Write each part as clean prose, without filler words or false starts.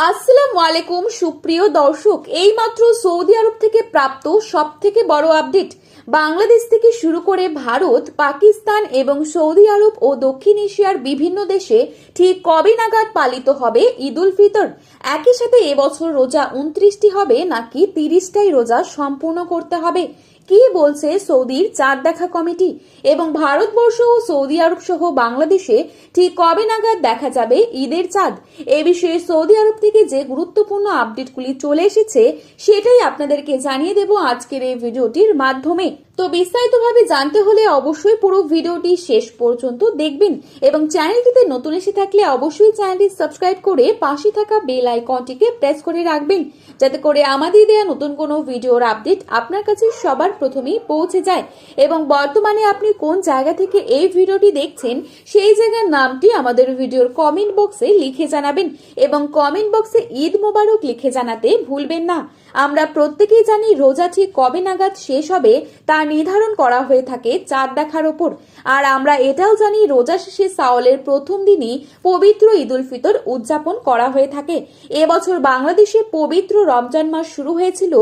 আসসালামু আলাইকুম সুপ্রিয় দর্শক, এইমাত্র সৌদি আরব থেকে প্রাপ্ত সবথেকে বড় আপডেট। বাংলাদেশ থেকে শুরু করে ভারত, পাকিস্তান এবং সৌদি আরব ও দক্ষিণ এশিয়ার বিভিন্ন দেশে ঠিক কবে নাগাদ পালিত হবে ঈদ উল ফিতর। একই সাথে এবছর রোজা 29টি হবে নাকি 30টাই রোজা সম্পূর্ণ করতে হবে, কি বলছে সৌদির চাঁদ দেখা কমিটি? এবং ভারতবর্ষ ও সৌদি আরব সহ বাংলাদেশে ঠিক কবে নাগাদ দেখা যাবে ঈদের চাঁদ? এ বিষয়ে সৌদি আরব থেকে যে গুরুত্বপূর্ণ আপডেটগুলি চলে এসেছে সেটাই আপনাদেরকে জানিয়ে দেব আজকের এই ভিডিওটির মাধ্যমে। তো বিস্তারিতভাবে জানতে হলে অবশ্যই পুরো ভিডিওটি শেষ পর্যন্ত দেখবেন এবং চ্যানেলটিতে নতুন এসে থাকলে অবশ্যই চ্যানেলটি সাবস্ক্রাইব করে পাশে থাকা বেল আইকনটিকে প্রেস করে রাখবেন, যাতে করে আমাদের দেওয়া নতুন কোনো ভিডিওর আপডেট আপনার কাছে সবার প্রথমেই পৌঁছে যায়। এবং বর্তমানে আপনি কোন জায়গা থেকে এই ভিডিওটি দেখছেন সেই জায়গার নামটি আমাদের ভিডিওর কমেন্ট বক্সে লিখে জানাবেন এবং কমেন্ট বক্সে ঈদ মোবারক লিখে জানাতে ভুলবেন না। আমরা প্রত্যেকেই জানি রোজা ঠিক কবে নাগাদ শেষ হবে তা নির্ধারণ করা হয়ে থাকে চাঁদ দেখার ওপর। আর আমরা এটাও জানি রোজা শেষে শাওয়ালের প্রথম দিনই পবিত্র ঈদ উল ফিতর উদযাপন করা হয়ে থাকে। এবছর বাংলাদেশে পবিত্র রমজান মাস শুরু হয়েছিল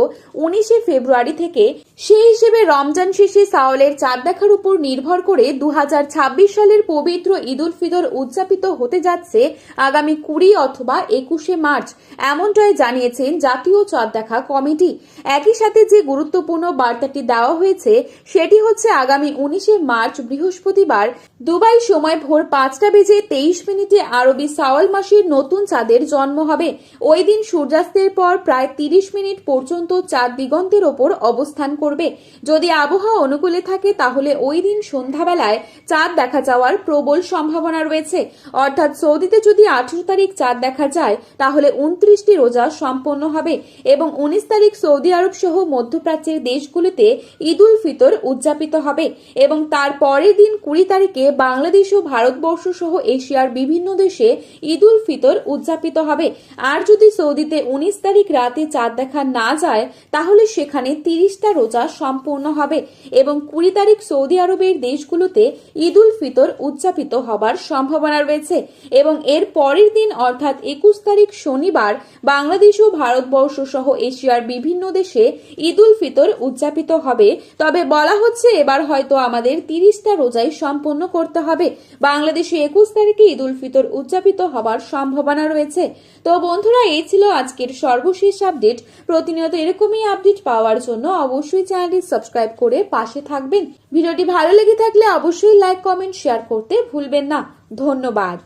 19শে ফেব্রুয়ারি থেকে। সেই হিসেবে রমজান শেষে শাওয়ালের চাঁদ দেখার উপর নির্ভর করে 2026 সালের পবিত্র ঈদ উল ফিতর উদযাপিত হতে যাচ্ছে আগামী 20 অথবা 21শে মার্চ, এমনটাই জানিয়েছেন জাতীয় চাঁদ দেখা কমিটি। একই সাথে যে গুরুত্বপূর্ণ বার্তাটি দেওয়া হয়েছে সেটি হচ্ছে আগামী 19শে মার্চ বৃহস্পতিবার দুবাই সময় ভোর 5:23 আরবি শাওয়াল মাসের নতুন চাঁদের জন্ম হবে। ওই দিন সূর্যাস্তের পর প্রায় 30 মিনিট পর্যন্ত চাঁদ দিগন্তের ওপর অবস্থান করবে। যদি আবহাওয়া অনুকূলে থাকে তাহলে ওই দিন সন্ধ্যাবেলায় চাঁদ দেখা যাওয়ার প্রবল সম্ভাবনা রয়েছে। অর্থাৎ সৌদিতে যদি 18 তারিখ চাঁদ দেখা যায় তাহলে 29টি রোজা সম্পন্ন হবে এবং 19 তারিখ সৌদি আরব সহ মধ্যপ্রাচ্যের দেশগুলিতে ঈদ উল ফিতর উদযাপিত হবে এবং তার পরের দিন 20 তারিখে বাংলাদেশ ও ভারতবর্ষ সহ এশিয়ার বিভিন্ন দেশে ঈদ উল ফিতর উদযাপিত হবে। আর যদি সৌদিতে 19 তারিখ রাতে চাঁদ দেখা না যায় তাহলে সেখানে 30টা রোজা সম্পূর্ণ হবে এবং 20 তারিখ সৌদি আরবের দেশগুলোতে ঈদ উল ফিতর উদযাপিত হবার সম্ভাবনা রয়েছে এবং এর পরের দিন অর্থাৎ 21 তারিখ শনিবার বাংলাদেশ ও ভারতবর্ষ সহ এশিয়ার বিভিন্ন দেশে ঈদ উল ফিতর উদযাপিত হবে। তবে বলা হচ্ছে এবার হয়তো আমাদের 30টা রোজাই সম্পন্ন করতে হবে। বাংলাদেশে 21 তারিখে ঈদ উল ফিতর উদযাপিত হবার সম্ভাবনা রয়েছে। তো বন্ধুরা, এই ছিল আজকের সর্বশেষ আপডেট। প্রতিনিয়ত এরকমই আপডেট পাওয়ার জন্য অবশ্যই চ্যানেলটি সাবস্ক্রাইব করে পাশে থাকবেন। ভিডিওটি ভালো লেগে থাকলে অবশ্যই লাইক, কমেন্ট, শেয়ার করতে ভুলবেন না। ধন্যবাদ।